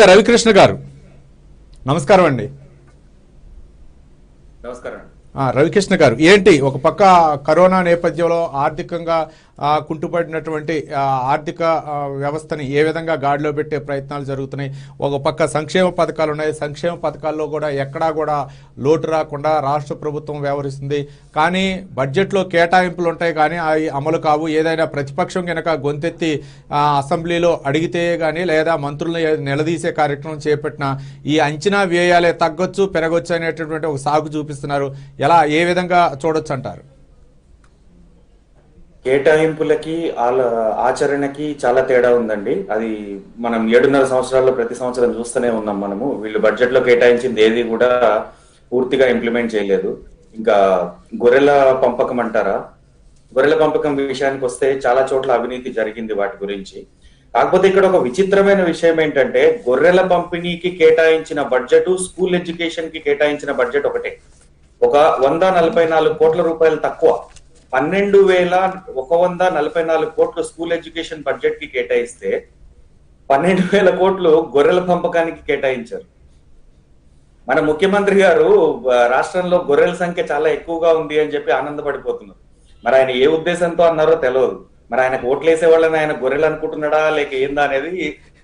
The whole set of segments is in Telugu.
రవికృష్ణ గారు నమస్కారం అండి. నమస్కారం. రవికృష్ణ గారు, ఏంటి ఒక పక్క కరోనా నేపథ్యంలో ఆర్థికంగా కుంటుపడినటువంటి ఆర్థిక వ్యవస్థని ఏ విధంగా గాడిలో పెట్టే ప్రయత్నాలు జరుగుతున్నాయి, ఒక పక్క సంక్షేమ పథకాలు ఉన్నాయి, సంక్షేమ పథకాల్లో కూడా ఎక్కడా కూడా లోటు రాకుండా రాష్ట్ర ప్రభుత్వం వ్యవహరిస్తుంది. కానీ బడ్జెట్లో కేటాయింపులు ఉంటాయి కానీ అవి అమలు కావు. ఏదైనా ప్రతిపక్షం కనుక గొంతెత్తి అసెంబ్లీలో అడిగితే కానీ లేదా మంత్రులను నిలదీసే కార్యక్రమం చేపట్టిన ఈ అంచనా వ్యయాలే తగ్గొచ్చు పెరగొచ్చు అనేటటువంటి ఒక సాగు చూపిస్తున్నారు. ఎలా ఏ విధంగా చూడొచ్చు అంటారు? కేటాయింపులకి ఆచరణకి చాలా తేడా ఉందండి. అది మనం 7.5 సంవత్సరాల్లో ప్రతి సంవత్సరం చూస్తూనే ఉన్నాం. మనము వీళ్ళు బడ్జెట్ లో కేటాయించింది ఏది కూడా పూర్తిగా ఇంప్లిమెంట్ చేయలేదు. ఇంకా గొర్రెల పంపకం అంటారా, గొర్రెల పంపకం విషయానికి వస్తే చాలా చోట్ల అవినీతి జరిగింది వాటి గురించి. కాకపోతే ఇక్కడ ఒక విచిత్రమైన విషయం ఏంటంటే గొర్రెల పంపిణీకి కేటాయించిన బడ్జెట్, స్కూల్ ఎడ్యుకేషన్ కి కేటాయించిన బడ్జెట్ ఒకటే. ఒక 144 కోట్ల రూపాయలు తక్కువ, 12,144 కోట్లు స్కూల్ ఎడ్యుకేషన్ బడ్జెట్ కి కేటాయిస్తే 12,000 కోట్లు గొర్రెల పంపకానికి కేటాయించారు. మన ముఖ్యమంత్రి గారు రాష్ట్రంలో గొర్రెల సంఖ్య చాలా ఎక్కువగా ఉంది అని చెప్పి ఆనందపడిపోతున్నారు. మరి ఆయన ఏ ఉద్దేశంతో అన్నారో తెలియదు. మరి ఆయనకు ఓట్లేసే వాళ్ళని ఆయన గొర్రెలు అనుకుంటున్నాడా లేక ఏందా అనేది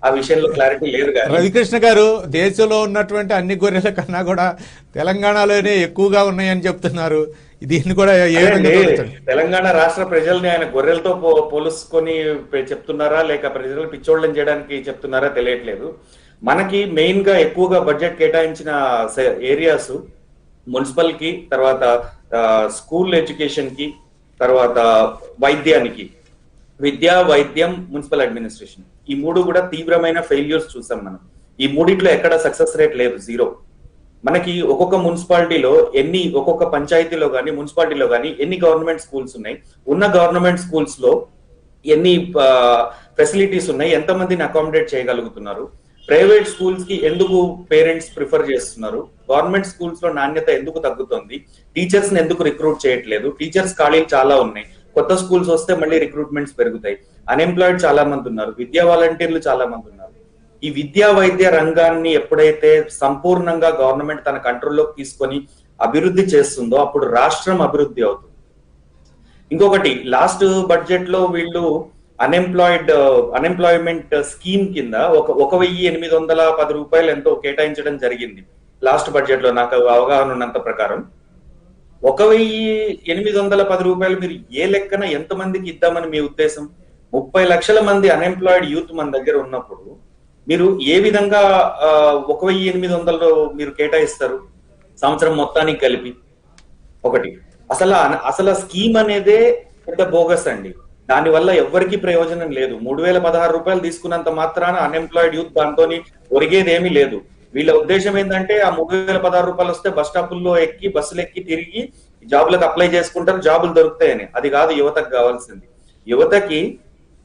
ఆ విషయంలో క్లారిటీ లేదు. రవికృష్ణ గారు, దేశంలో ఉన్నటువంటి అన్ని గొర్రెల కన్నా కూడా తెలంగాణలోనే ఎక్కువగా ఉన్నాయని చెప్తున్నారు. దీన్ని కూడా తెలంగాణ రాష్ట్ర ప్రజల్ని ఆయన గొర్రెలతో పోలుసుకొని చెప్తున్నారా లేక ప్రజలు పిచ్చోళ్ళని చేయడానికి చెప్తున్నారా తెలియట్లేదు. మనకి మెయిన్ గా ఎక్కువగా బడ్జెట్ కేటాయించిన ఏరియాస్ మున్సిపల్ కి, తర్వాత స్కూల్ ఎడ్యుకేషన్ కి, తర్వాత వైద్యానికి, విద్యా, వైద్యం, మున్సిపల్ అడ్మినిస్ట్రేషన్, ఈ మూడు కూడా తీవ్రమైన ఫెయిల్యూర్స్ చూసాం మనం. ఈ మూడిట్లో ఎక్కడ సక్సెస్ రేట్ లేదు, 0. మనకి ఒక్కొక్క మున్సిపాలిటీలో ఒక్కొక్క పంచాయతీలో కానీ మున్సిపాలిటీలో కానీ ఎన్ని గవర్నమెంట్ స్కూల్స్ ఉన్నాయి, ఉన్న గవర్నమెంట్ స్కూల్స్ లో ఎన్ని ఫెసిలిటీస్ ఉన్నాయి, ఎంతమందిని అకామిడేట్ చేయగలుగుతున్నారు, ప్రైవేట్ స్కూల్స్ కి ఎందుకు పేరెంట్స్ ప్రిఫర్ చేస్తున్నారు, గవర్నమెంట్ స్కూల్స్ లో నాణ్యత ఎందుకు తగ్గుతుంది, టీచర్స్ ని ఎందుకు రిక్రూట్ చేయట్లేదు, టీచర్స్ ఖాళీలు చాలా ఉన్నాయి, కొత్త స్కూల్స్ వస్తే మళ్ళీ రిక్రూట్మెంట్స్ పెరుగుతాయి, అన్ఎంప్లాయిడ్ చాలా మంది ఉన్నారు, విద్యా వాలంటీర్లు చాలా మంది ఉన్నారు. ఈ విద్యా వైద్య రంగాన్ని ఎప్పుడైతే సంపూర్ణంగా గవర్నమెంట్ తన కంట్రోల్లోకి తీసుకొని అభివృద్ధి చేస్తుందో అప్పుడు రాష్ట్రం అభివృద్ధి అవుతుంది. ఇంకొకటి, లాస్ట్ బడ్జెట్ లో వీళ్ళు అన్ఎంప్లాయ్మెంట్ స్కీమ్ కింద 1,810 రూపాయలు ఎంతో కేటాయించడం జరిగింది లాస్ట్ బడ్జెట్ లో. నాకు అవగాహన ఉన్నంత ప్రకారం 1,810 రూపాయలు మీరు ఏ లెక్కన ఎంత మందికి ఇద్దామని మీ ఉద్దేశం? 30 లక్షల మంది అన్ఎంప్లాయిడ్ యూత్ మన దగ్గర ఉన్నప్పుడు మీరు ఏ విధంగా 1,800 మీరు కేటాయిస్తారు సంవత్సరం మొత్తానికి కలిపి? ఒకటి, అసలు స్కీమ్ అనేదే పెద్ద బోగస్ అండి. దాని వల్ల ఎవరికి ప్రయోజనం లేదు. 3,016 రూపాయలు తీసుకున్నంత మాత్రాన అన్ఎంప్లాయిడ్ యూత్ దాంతో ఒరిగేది ఏమీ లేదు. వీళ్ళ ఉద్దేశం ఏంటంటే ఆ 3,016 రూపాయలు వస్తే బస్సులు ఎక్కి తిరిగి జాబులకు అప్లై చేసుకుంటారు, జాబులు దొరుకుతాయని. అది కాదు యువతకు కావాల్సింది. యువతకి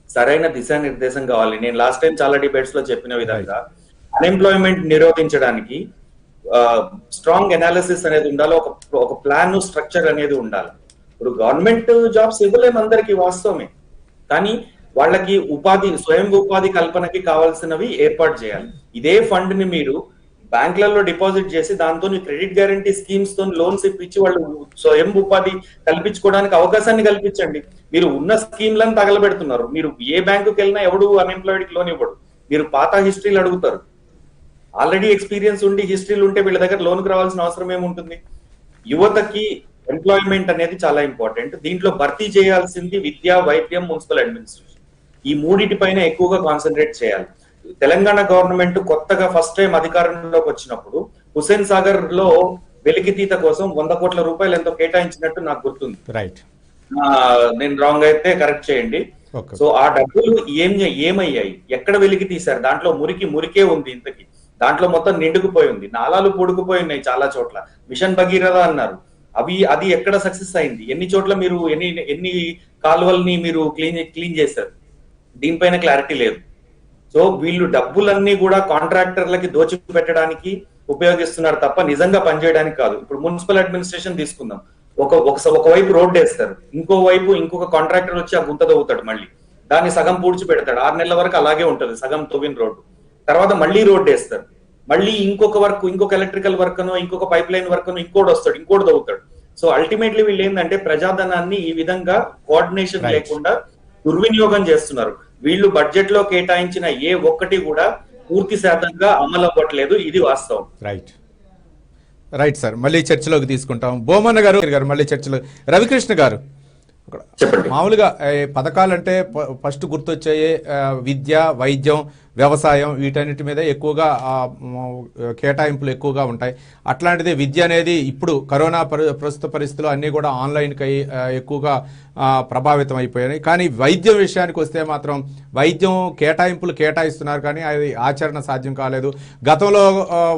సరైన దిశానిర్దేశం కావాలి. నేను లాస్ట్ టైం చాలా డిబేట్స్ లో చెప్పిన విధంగా అన్ఎంప్లాయ్మెంట్ నిరోధించడానికి స్ట్రాంగ్ అనాలిసిస్ అనేది ఉండాలి, ఒక ప్లాన్ స్ట్రక్చర్ అనేది ఉండాలి. ఇప్పుడు గవర్నమెంట్ జాబ్స్ ఇవ్వలేము అందరికి, వాస్తవమే. కానీ వాళ్ళకి స్వయం ఉపాధి కల్పనకి కావాల్సినవి ఏర్పాటు చేయాలి. ఇదే ఫండ్ ని మీరు బ్యాంకులలో డిపాజిట్ చేసి దాంతో క్రెడిట్ గ్యారంటీ స్కీమ్స్ తో లోన్స్ ఇప్పించి వాళ్ళు స్వయం ఉపాధి కల్పించుకోవడానికి అవకాశాన్ని కల్పించండి. మీరు ఉన్న స్కీమ్లను తగలబెడుతున్నారు. మీరు ఏ బ్యాంకుకి వెళ్ళినా ఎవడు అన్ఎంప్లాయిడ్ కి లోన్ ఇవ్వడు. మీరు పాత హిస్టరీలు అడుగుతారు. ఆల్రెడీ ఎక్స్పీరియన్స్ ఉండి హిస్టరీలు ఉంటే వీళ్ళ దగ్గర లోన్కి రావాల్సిన అవసరం ఏముంటుంది? యువతకి ఎంప్లాయ్మెంట్ అనేది చాలా ఇంపార్టెంట్. దీంట్లో భర్తీ చేయాల్సింది విద్యా, వైద్యం, మున్సిపల్ అడ్మినిస్ట్రేషన్. ఈ మూడిటిపైన ఎక్కువగా కాన్సన్ట్రేట్ చేయాలి. తెలంగాణ గవర్నమెంట్ కొత్తగా ఫస్ట్ టైం అధికారంలోకి వచ్చినప్పుడు హుస్సేన్ సాగర్ లో వెలికితీత కోసం 100 కోట్ల రూపాయలు ఎంతో కేటాయించినట్టు నాకు గుర్తుంది. రైట్, నేను రాంగ్ అయితే కరెక్ట్ చేయండి. సో ఆ డబ్బులు ఏమయ్యాయి, ఎక్కడ వెలికి తీశారు? దాంట్లో మురికే ఉంది. ఇంతకి దాంట్లో మొత్తం నిండుకుపోయి ఉంది, నాలాలు పొడుకుపోయి ఉన్నాయి చాలా చోట్ల. మిషన్ భగీరథ అన్నారు, అది ఎక్కడ సక్సెస్ అయింది? ఎన్ని చోట్ల మీరు ఎన్ని కాలువల్ని మీరు క్లీన్ చేశారు? దీనిపైన క్లారిటీ లేదు. సో వీళ్ళు డబ్బులన్నీ కూడా కాంట్రాక్టర్లకి దోచి పెట్టడానికి ఉపయోగిస్తున్నారు తప్ప నిజంగా పనిచేయడానికి కాదు. ఇప్పుడు మున్సిపల్ అడ్మినిస్ట్రేషన్ తీసుకుందాం. ఒకవైపు రోడ్డు వేస్తారు, ఇంకొక కాంట్రాక్టర్ వచ్చి ఆ గుంత తవ్వుతాడు, మళ్ళీ దాన్ని సగం పూడ్చి పెడతాడు. 6 నెలల వరకు అలాగే ఉంటది సగం తవ్విన రోడ్డు. తర్వాత మళ్ళీ రోడ్డు వేస్తారు, మళ్ళీ ఇంకొక వర్క్, ఇంకొక ఎలక్ట్రికల్ వర్క్ అనో, ఇంకొక పైప్ లైన్ వర్క్ అనో, ఇంకోటి వస్తాడు, ఇంకోటి తవ్వుతాడు. సో అల్టిమేట్లీ వీళ్ళు ఏంటంటే ప్రజాధనాన్ని ఈ విధంగా కోఆర్డినేషన్ లేకుండా దుర్వినియోగం చేస్తున్నారు. వీళ్ళు బడ్జెట్ లో కేటాయించిన ఏ ఒక్కటి కూడా పూర్తి శాతంగా అమలు అవ్వట్లేదు, ఇది వాస్తవం. రైట్ సార్, మళ్ళీ చర్చలోకి తీసుకుంటాం. బోమన్న గారు మళ్ళీ చర్చలో. రవికృష్ణ గారు, చెప్పండి. మామూలుగా పథకాలంటే ఫస్ట్ గుర్తొచ్చాయి విద్య, వైద్యం, వ్యవసాయం, వీటన్నిటి మీద ఎక్కువగా కేటాయింపులు ఎక్కువగా ఉంటాయి. అట్లాంటిది విద్య అనేది ఇప్పుడు కరోనా ప్రస్తుత పరిస్థితుల్లో అన్నీ కూడా ఆన్లైన్కి ఎక్కువగా ప్రభావితం అయిపోయాయి. కానీ వైద్యం విషయానికి వస్తే మాత్రం వైద్యం కేటాయింపులు కేటాయిస్తున్నారు, కానీ అది ఆచరణ సాధ్యం కాలేదు. గతంలో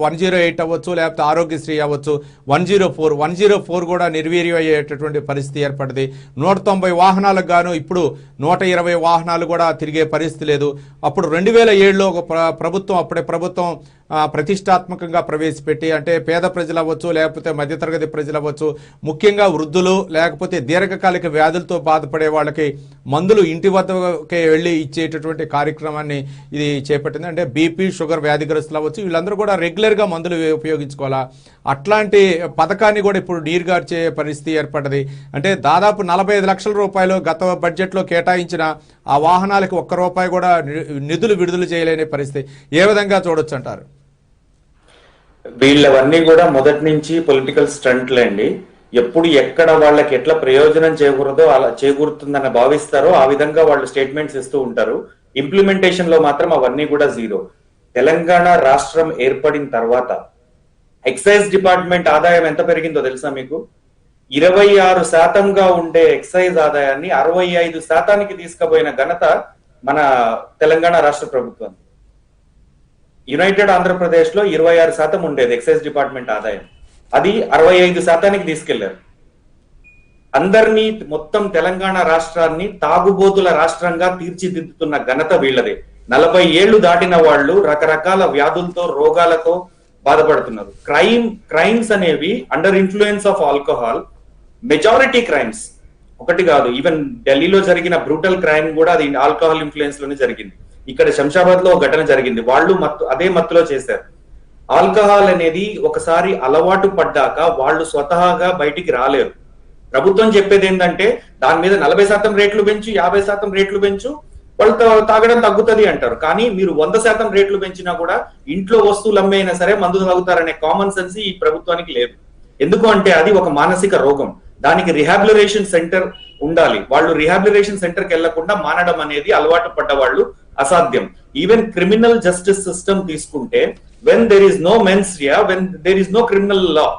108 అవ్వచ్చు, లేకపోతే ఆరోగ్యశ్రీ అవ్వచ్చు, 104 కూడా నిర్వీర్యం అయ్యేటటువంటి పరిస్థితి ఏర్పడింది. 190 వాహనాలకు గాను ఇప్పుడు 120 వాహనాలు కూడా తిరిగే పరిస్థితి లేదు. అప్పుడు 2007లో ఒక ప్రభుత్వం ప్రతిష్టాత్మకంగా ప్రవేశపెట్టి, అంటే పేద ప్రజలు అవ్వచ్చు, లేకపోతే మధ్యతరగతి ప్రజలు అవ్వచ్చు, ముఖ్యంగా వృద్ధులు, లేకపోతే దీర్ఘకాలిక వ్యాధులతో బాధపడే వాళ్ళకి మందులు ఇంటి వద్దకే వెళ్ళి ఇచ్చేటటువంటి కార్యక్రమాన్ని ఇది చేపట్టింది. అంటే బీపీ, షుగర్ వ్యాధిగ్రస్తులు అవ్వచ్చు, వీళ్ళందరూ కూడా రెగ్యులర్గా మందులు ఉపయోగించుకోవాలా. అట్లాంటి పథకాన్ని కూడా ఇప్పుడు నీరుగార్చే పరిస్థితి ఏర్పడ్డది. అంటే దాదాపు 45 లక్షల రూపాయలు గత బడ్జెట్లో కేటాయించిన ఆ వాహనాలకు ₹1 కూడా నిధులు విడుదల చేయలేని పరిస్థితి. ఏ విధంగా చూడొచ్చు అంటారు? వీళ్ళవన్నీ కూడా మొదటి నుంచి పొలిటికల్ స్టంట్లే అండి. ఎప్పుడు ఎక్కడ వాళ్ళకి ఎట్లా ప్రయోజనం చేకూరదో అలా చేకూరుతుందని భావిస్తారో ఆ విధంగా వాళ్ళు స్టేట్మెంట్స్ ఇస్తూ ఉంటారు. ఇంప్లిమెంటేషన్ లో మాత్రం అవన్నీ కూడా జీరో. తెలంగాణ రాష్ట్రం ఏర్పడిన తర్వాత ఎక్సైజ్ డిపార్ట్మెంట్ ఆదాయం ఎంత పెరిగిందో తెలుసా మీకు? 26% ఉండే ఎక్సైజ్ ఆదాయాన్ని 65% తీసుకుపోయిన ఘనత మన తెలంగాణ రాష్ట్ర ప్రభుత్వం. యునైటెడ్ ఆంధ్రప్రదేశ్ లో 26% ఉండేది ఎక్సైజ్ డిపార్ట్మెంట్ ఆదాయం, అది 65% తీసుకెళ్లారు. అందరినీ, మొత్తం తెలంగాణ రాష్ట్రాన్ని తాగుబోతుల రాష్ట్రంగా తీర్చిదిద్దుతున్న ఘనత వీళ్ళదే. 40 ఏళ్లు దాటిన వాళ్ళు రకరకాల వ్యాధులతో, రోగాలతో బాధపడుతున్నారు. క్రైమ్స్ అనేవి under influence of alcohol, majority crimes, ఒకటి కాదు, ఈవెన్ ఢిల్లీలో జరిగిన బ్రూటల్ క్రైమ్ కూడా అది ఆల్కహాల్ ఇన్ఫ్లుయెన్స్ లోనే జరిగింది. ఇక్కడ శంషాబాద్ లో ఒక ఘటన జరిగింది, వాళ్ళు అదే మత్తులో చేశారు. ఆల్కహాల్ అనేది ఒకసారి అలవాటు పడ్డాక వాళ్ళు స్వతహాగా బయటికి రాలేరు. ప్రభుత్వం చెప్పేది ఏంటంటే దాని మీద 40% రేట్లు పెంచు, 50% రేట్లు పెంచు, వాళ్ళు తాగడం తగ్గుతుంది అంటారు. కానీ మీరు 100% రేట్లు పెంచినా కూడా ఇంట్లో వస్తువులు అమ్మేనా సరే మందు తాగుతారనే కామన్ సెన్స్ ఈ ప్రభుత్వానికి లేదు. ఎందుకు అంటే అది ఒక మానసిక రోగం, దానికి రిహాబిలిటేషన్ సెంటర్ ఉండాలి. వాళ్ళు రిహాబిలిటేషన్ సెంటర్కి వెళ్లకుండా మానడం అనేది అలవాటు పడ్డ వాళ్ళు అసాధ్యం. ఈవెన్ క్రిమినల్ జస్టిస్ సిస్టమ్ తీసుకుంటే, when there is no mens rea, when there is no criminal law,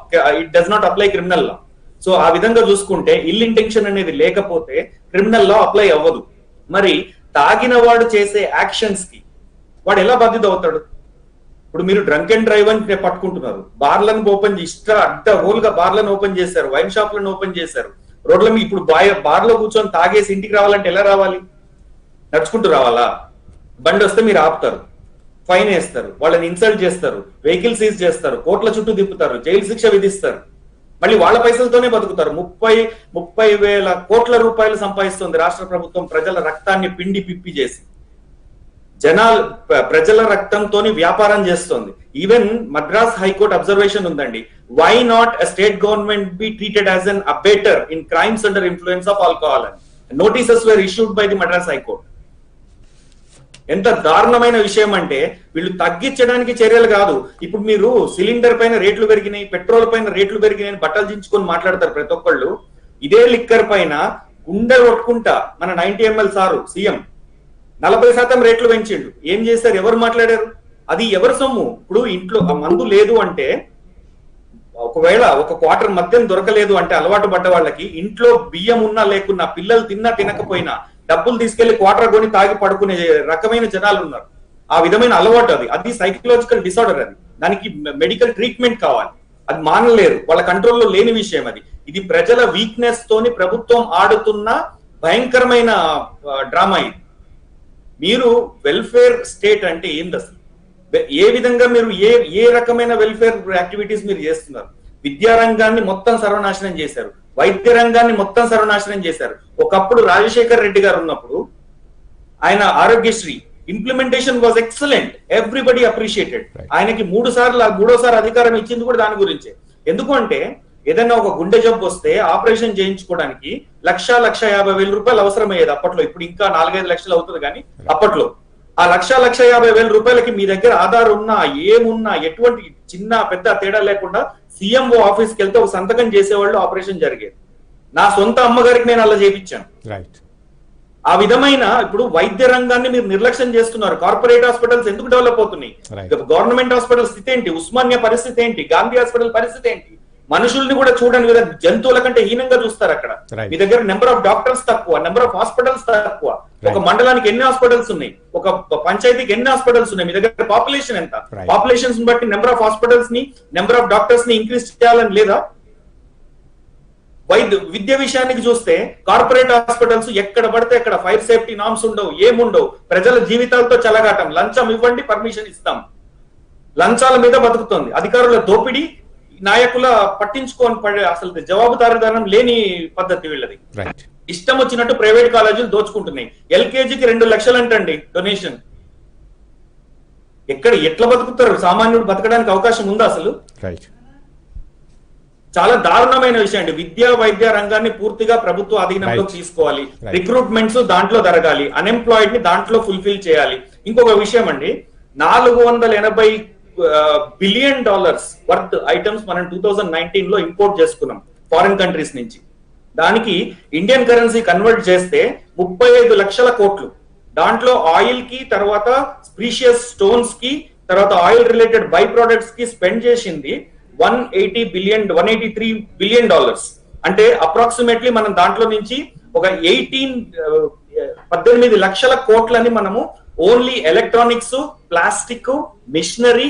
it does not apply criminal law. So ఆ విధంగా చూసుకుంటే ఇల్ ఇంటెన్షన్ అనేది లేకపోతే క్రిమినల్ లా అప్లై అవ్వదు. మరి తాగిన వాడు చేసే యాక్షన్స్ కి వాడు ఎలా బాధ్యత అవుతాడు? ఇప్పుడు మీరు డ్రంక్ అండ్ డ్రైవ్ అని పట్టుకుంటున్నారు, బార్లను ఓపెన్ అడ్డ హోల్ గా బార్లను ఓపెన్ చేశారు, వైన్ షాప్లను ఓపెన్ చేశారు, రోడ్ల మీద ఇప్పుడు బార్ లో కూర్చొని తాగేసి ఇంటికి రావాలంటే ఎలా రావాలి? నడుచుకుంటూ రావాలా? బండి వస్తే మీరు ఆపుతారు, ఫైన్ వేస్తారు, వాళ్ళని ఇన్సల్ట్ చేస్తారు, వెహికల్ సీజ్ చేస్తారు, కోట్ల చుట్టూ తిప్పుతారు, జైలు శిక్ష విధిస్తారు, మళ్ళీ వాళ్ళ పైసలతోనే బతుకుతారు. 30,000 కోట్ల రూపాయలు సంపాదిస్తుంది రాష్ట్ర ప్రభుత్వం ప్రజల రక్తాన్ని పిండి పిప్పి చేసి. ప్రజల రక్తంతోని వ్యాపారం చేస్తోంది. ఈవెన్ మద్రాస్ హైకోర్టు అబ్జర్వేషన్ ఉందండి, why not a state government be treated as an abater in crimes under influence of alcohol? Notices were issued by the Madras High Court. ఎంత దారుణమైన విషయం అంటే వీళ్ళు తగ్గించడానికి చర్యలు కాదు. ఇప్పుడు మీరు సిలిండర్ పైన రేట్లు పెరిగినాయి, పెట్రోల్ పైన రేట్లు పెరిగినాయి, బట్టలు దించుకొని మాట్లాడతారు ప్రతి ఒక్కళ్ళు. ఇదే లిక్కర్ పైన గుండె కొట్టుకుంటా మన 90 ml సారు సీఎం 40% రేట్లు పెంచిండు. ఏం చేశారు? ఎవరు మాట్లాడారు? అది ఎవరి సొమ్ము? ఇప్పుడు ఇంట్లో ఆ మందు లేదు అంటే, ఒకవేళ ఒక క్వార్టర్ మద్యం దొరకలేదు అంటే అలవాటు పడ్డ వాళ్ళకి, ఇంట్లో బియ్యం ఉన్నా లేకున్నా, పిల్లలు తిన్నా తినకపోయినా డబ్బులు తీసుకెళ్లి క్వార్టర్ కొని తాగి పడుకునే రకమైన జనాలు ఉన్నారు. ఆ విధమైన అలవాటు అది సైకలాజికల్ డిసార్డర్. అది దానికి మెడికల్ ట్రీట్మెంట్ కావాలి, అది మానలేరు, వాళ్ళ కంట్రోల్లో లేని విషయం అది. ఇది ప్రజల వీక్నెస్ తోని ప్రభుత్వం ఆడుతున్న భయంకరమైన డ్రామా ఇది. మీరు వెల్ఫేర్ స్టేట్ అంటే ఏంది అసలు? ఏ విధంగా మీరు ఏ రకమైన వెల్ఫేర్ యాక్టివిటీస్ మీరు చేస్తున్నారు? విద్యారంగాన్ని మొత్తం సర్వనాశనం చేశారు, వైద్య రంగాన్ని మొత్తం సర్వనాశనం చేశారు. ఒకప్పుడు రాజశేఖర్ రెడ్డి గారు ఉన్నప్పుడు ఆయన Aarogyasri implementation was excellent, everybody appreciated. ఆయనకి మూడోసారి అధికారం ఇచ్చింది కూడా దాని గురించే. ఎందుకంటే ఏదైనా ఒక గుండె జబ్బు వస్తే ఆపరేషన్ చేయించుకోవడానికి 1,50,000 అవసరమయ్యేది అప్పట్లో. ఇప్పుడు ఇంకా 4-5 లక్షలు అవుతుంది కానీ అప్పట్లో ఆ 1,50,000 రూపాయలకి మీ దగ్గర ఆధార్ ఉన్నా ఏమున్నా ఎటువంటి చిన్న పెద్ద తేడా లేకుండా సీఎంఓ ఆఫీస్కి వెళ్తే ఒక సంతకం చేసేవాళ్ళు, ఆపరేషన్ జరిగేది. నా సొంత అమ్మగారికి నేను అలా చేయించాను. ఆ విధమైన ఇప్పుడు వైద్య రంగాన్ని మీరు నిర్లక్ష్యం చేస్తున్నారు. కార్పొరేట్ హాస్పిటల్స్ ఎందుకు డెవలప్ అవుతున్నాయి? గవర్నమెంట్ హాస్పిటల్ స్థితి ఏంటి? ఉస్మానియా పరిస్థితి ఏంటి? గాంధీ హాస్పిటల్ పరిస్థితి ఏంటి? మనుషుల్ని కూడా చూడండి కదా, జంతువుల కంటే హీనంగా చూస్తారు అక్కడ. మీ దగ్గర నెంబర్ ఆఫ్ డాక్టర్స్ తక్కువ, నెంబర్ ఆఫ్ హాస్పిటల్స్ తక్కువ. ఒక మండలానికి ఎన్ని హాస్పిటల్స్ ఉన్నాయి, ఒక పంచాయతీకి ఎన్ని హాస్పిటల్స్ ఉన్నాయి, మీ దగ్గర పాపులేషన్ ఎంత? పాపులేషన్స్ బట్టి నెంబర్ ఆఫ్ హాస్పిటల్స్ ని, నెంబర్ ఆఫ్ డాక్టర్స్ ని ఇంక్రీజ్ చేయాలని లేదా? విద్య విషయానికి చూస్తే కార్పొరేట్ హాస్పిటల్స్ ఎక్కడ పడితే అక్కడ ఫైర్ సేఫ్టీ నామ్స్ ఉండవు, ఏముండవు. ప్రజల జీవితాలతో చెలగాటం. లంచం ఇవ్వండి, పర్మిషన్ ఇస్తాం. లంచాల మీద బతుకుతోంది. అధికారుల దోపిడీ, నాయకుల పట్టించుకోని అసలు జవాబుదారీతనం లేని పద్ధతి వీళ్ళది. ఇష్టం వచ్చినట్టు ప్రైవేట్ కాలేజీలు దోచుకుంటున్నాయి. ఎల్కేజీకి 2 లక్షలు అంటండి డొనేషన్. ఎట్లా బతుకుతారు? సామాన్యుడు బతకడానికి అవకాశం ఉందా అసలు? చాలా దారుణమైన విషయం అండి. విద్యా వైద్య రంగాన్ని పూర్తిగా ప్రభుత్వ అధీనంలో తీసుకోవాలి. రిక్రూట్మెంట్స్ దాంట్లో జరగాలి. అన్ఎంప్లాయిడ్ ని దాంట్లో ఫుల్ఫిల్ చేయాలి. ఇంకొక విషయం అండి, $480 బిలియన్ వర్త్ ఐటమ్స్ మనం 2019 లో ఇంపోర్ట్ చేసుకున్నాం ఫారిన్ కంట్రీస్ నుంచి. దానికి ఇండియన్ కరెన్సీ కన్వర్ట్ చేస్తే 35 లక్షల కోట్లు. దాంట్లో ఆయిల్ కి, తర్వాత ప్రీషియస్ స్టోన్స్ కి, తర్వాత ఆయిల్ రిలేటెడ్ బై ప్రొడక్ట్స్ కి స్పెండ్ చేసింది $183 బిలియన్. అంటే అప్రాక్సిమేట్లీ మనం దాంట్లో నుంచి ఒక 18 లక్షల కోట్లని మనము ఓన్లీ ఎలక్ట్రానిక్స్, ప్లాస్టిక్, మిషనరీ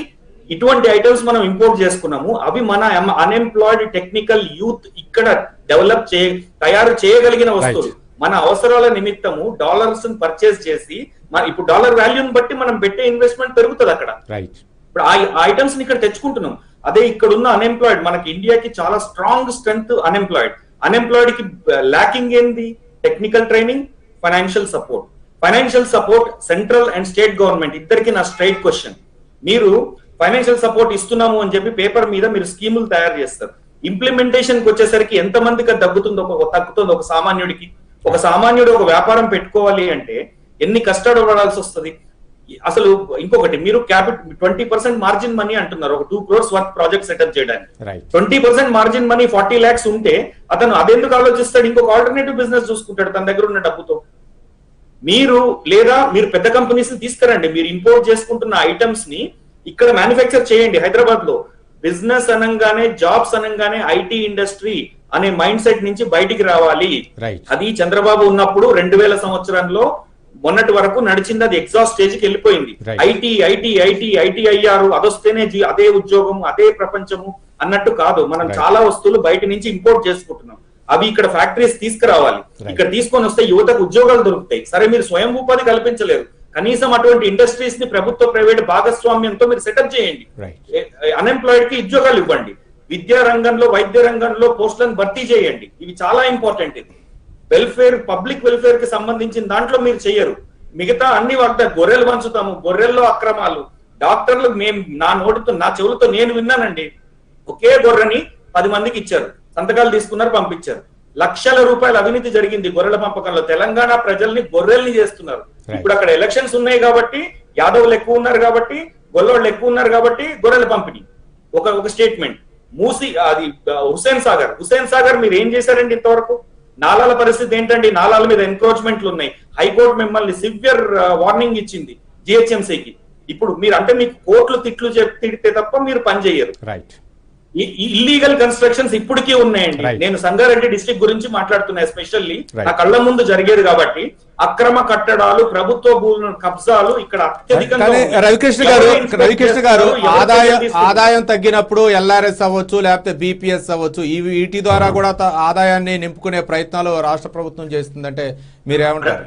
ఇటువంటి ఐటమ్స్ మనం ఇంపోర్ట్ చేసుకున్నాము. అవి మన అన్ఎంప్లాయిడ్ టెక్నికల్ యూత్ ఇక్కడ తయారు చేయగలిగిన వస్తువులు. మన అవసరాల నిమిత్తము డాలర్స్ పర్చేస్ చేసి, ఇప్పుడు డాలర్ వాల్యూని బట్టి మనం పెట్టే ఇన్వెస్ట్మెంట్ పెరుగుతుంది అక్కడ. ఇప్పుడు ఆ ఐటమ్స్ ని ఇక్కడ తెచ్చుకుంటున్నాం. అదే ఇక్కడ ఉన్న అన్ఎంప్లాయిడ్, మనకి ఇండియాకి చాలా స్ట్రాంగ్ స్ట్రెంగ్త్ అన్ఎంప్లాయిడ్ కి ల్యాకింగ్ ఏంది? Technical training, financial support. Financial support central and state government ఇద్దరికి నా స్ట్రైట్ క్వశ్చన్. మీరు ఫైనాన్షియల్ సపోర్ట్ ఇస్తున్నాము అని చెప్పి పేపర్ మీద మీరు స్కీములు తయారు చేస్తారు. ఇంప్లిమెంటేషన్ కి వచ్చేసరికి ఎంత మందికి తగ్గుతుందో ఒక సామాన్యుడికి. ఒక సామాన్యుడు ఒక వ్యాపారం పెట్టుకోవాలి అంటే ఎన్ని కష్టాలు పడాల్సి వస్తుంది అసలు. ఇంకొకటి, మీరు 20% మార్జిన్ మనీ అంటున్నారు ఒక 2 crores వర్త్ ప్రాజెక్ట్ సెటప్ చేయడానికి. 20% మార్జిన్ మనీ 40 lakhs ఉంటే అతను అదెందుకు ఆలోచిస్తాడు? ఇంకొక ఆల్టర్నేటివ్ బిజినెస్ చూసుకుంటాడు తన దగ్గర ఉన్న డబ్బుతో. మీరు పెద్ద కంపెనీస్ ని తీసుకురండి. మీరు ఇంపోర్ట్ చేసుకుంటున్న ఐటమ్స్ ని ఇక్కడ మ్యానుఫ్యాక్చర్ చేయండి హైదరాబాద్ లో. బిజినెస్ అనగానే, జాబ్స్ అనగానే ఐటీ ఇండస్ట్రీ అనే మైండ్ సెట్ నుంచి బయటికి రావాలి. అది చంద్రబాబు ఉన్నప్పుడు 2000 సంవత్సరంలో మొన్నటి వరకు నడిచింది. అది ఎగ్జాస్ట్ స్టేజ్ కి వెళ్ళిపోయింది. ఐటీ ఐటీ ఐటీ ఐటీ అయ్యారు, అదొస్తేనే అదే ఉద్యోగం, అదే ప్రపంచము అన్నట్టు కాదు. మనం చాలా వస్తువులు బయట నుంచి ఇంపోర్ట్ చేసుకుంటున్నాం. అవి ఇక్కడ ఫ్యాక్టరీస్ తీసుకురావాలి. ఇక్కడ తీసుకొని వస్తే యువతకు ఉద్యోగాలు దొరుకుతాయి. సరే, మీరు స్వయం ఉపాధి కల్పించలేరు, కనీసం అటువంటి ఇండస్ట్రీస్ ని ప్రభుత్వ ప్రైవేట్ భాగస్వామ్యంతో మీరు సెటప్ చేయండి. అన్ఎంప్లాయిడ్ కి ఉద్యోగాలు ఇవ్వండి. విద్యా రంగంలో, వైద్య రంగంలో పోస్టులను భర్తీ చేయండి. ఇవి చాలా ఇంపార్టెంట్. ఇది వెల్ఫేర్, పబ్లిక్ వెల్ఫేర్ కి సంబంధించిన దాంట్లో మీరు చెయ్యరు. మిగతా అన్ని గొర్రెలు పంచుతాము, గొర్రెల్లో అక్రమాలు. డాక్టర్లు నా నోటితో, నా చెవులతో నేను విన్నానండి. ఒకే గొర్రెని 10 మందికి ఇచ్చారు, సంతకాలు తీసుకున్నారు, పంపించారు. లక్షల రూపాయల అవినీతి జరిగింది గొర్రెల పంపకంలో. తెలంగాణ ప్రజల్ని గొర్రెల్ని చేస్తున్నారు. ఇప్పుడు అక్కడ ఎలక్షన్స్ ఉన్నాయి కాబట్టి, యాదవులు ఎక్కువ ఉన్నారు కాబట్టి, గొల్లోళ్ళు ఎక్కువ ఉన్నారు కాబట్టి గొర్రెల పంపిణీ. ఒక స్టేట్మెంట్. అది హుస్సేన్ సాగర్ మీరు ఏం చేశారండి ఇంతవరకు? నాలాల పరిస్థితి ఏంటండి? నాలాల మీద ఎన్క్రోచ్మెంట్లు ఉన్నాయి. హైకోర్టు మిమ్మల్ని సివియర్ వార్నింగ్ ఇచ్చింది జిహెచ్ఎంసీకి. ఇప్పుడు మీకు కోర్టులు తిడితే తప్ప మీరు పని చేయరు. ఇల్లీగల్ కన్స్ట్రక్షన్స్ ఇప్పటికీ ఉన్నాయండి. నేను సంగారెడ్డి డిస్ట్రిక్ట్ గురించి మాట్లాడుతున్నా ఎస్పెషల్లీ. నా కళ్ళ ముందు జరిగేది కాబట్టి అక్రమ కట్టడాలు, ప్రభుత్వ భూముల కబ్జాలు ఇక్కడ అత్యధికంగా. రవికృష్ణ గారు, ఆదాయం తగ్గినప్పుడు ఎల్ఆర్ఎస్ అవ్వచ్చు, లేకపోతే బీపీఎస్ అవ్వచ్చు, వీటి ద్వారా కూడా ఆదాయాన్ని నింపుకునే ప్రయత్నాలు రాష్ట్ర ప్రభుత్వం చేస్తుందంటే మీరేమంటారు?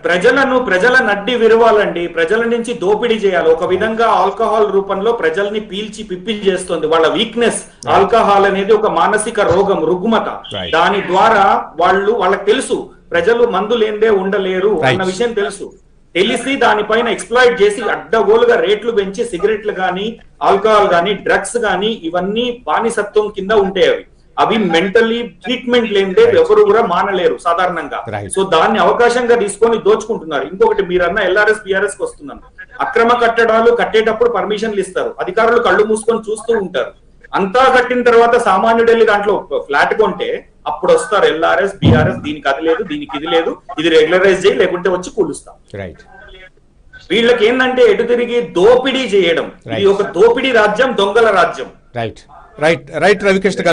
ప్రజల నడ్డి విరవాలండి. ప్రజల నుంచి దోపిడీ చేయాలి. ఒక విధంగా ఆల్కహాల్ రూపంలో ప్రజల్ని పీల్చి పిప్పి చేస్తుంది. వాళ్ళ వీక్నెస్ ఆల్కహాల్ అనేది ఒక మానసిక రోగం, రుగ్మత. దాని ద్వారా వాళ్ళకి తెలుసు ప్రజలు మందు లేందే ఉండలేరు అన్న విషయం తెలుసు. తెలిసి దానిపైన ఎక్స్ప్లాయిట్ చేసి అడ్డగోలుగా రేట్లు పెంచి సిగరెట్లు గానీ ఆల్కహాల్ గానీ డ్రగ్స్ గానీ ఇవన్నీ బానిసత్వం కింద ఉంటాయి. అవి మెంటల్లీ ట్రీట్మెంట్ లేనిదే ఎవరు కూడా మానలేరు సాధారణంగా. సో దాన్ని అవకాశంగా తీసుకొని దోచుకుంటున్నారు. ఇంకొకటి మీరన్న ఎల్ఆర్ఎస్ బిఆర్ఎస్ కి వస్తున్నాను. అక్రమ కట్టడాలు కట్టేటప్పుడు పర్మిషన్లు ఇస్తారు, అధికారులు కళ్ళు మూసుకొని చూస్తూ ఉంటారు. అంతా కట్టిన తర్వాత సామాన్యుడు వెళ్ళి దాంట్లో ఫ్లాట్ కొంటే అప్పుడు వస్తారు ఎల్ఆర్ఎస్ బిఆర్ఎస్, దీనికి అది లేదు, దీనికి ఇది లేదు, ఇది రెగ్యులరైజ్ చేయి, లేకుంటే వచ్చి కూలుస్తాం. వీళ్ళకి ఏంటంటే ఎటు తిరిగి దోపిడీ చేయడం. ఇది ఒక దోపిడీ రాజ్యం, దొంగల రాజ్యం. రైట్ రైట్ రైట్ రవికృష్ణ గారు.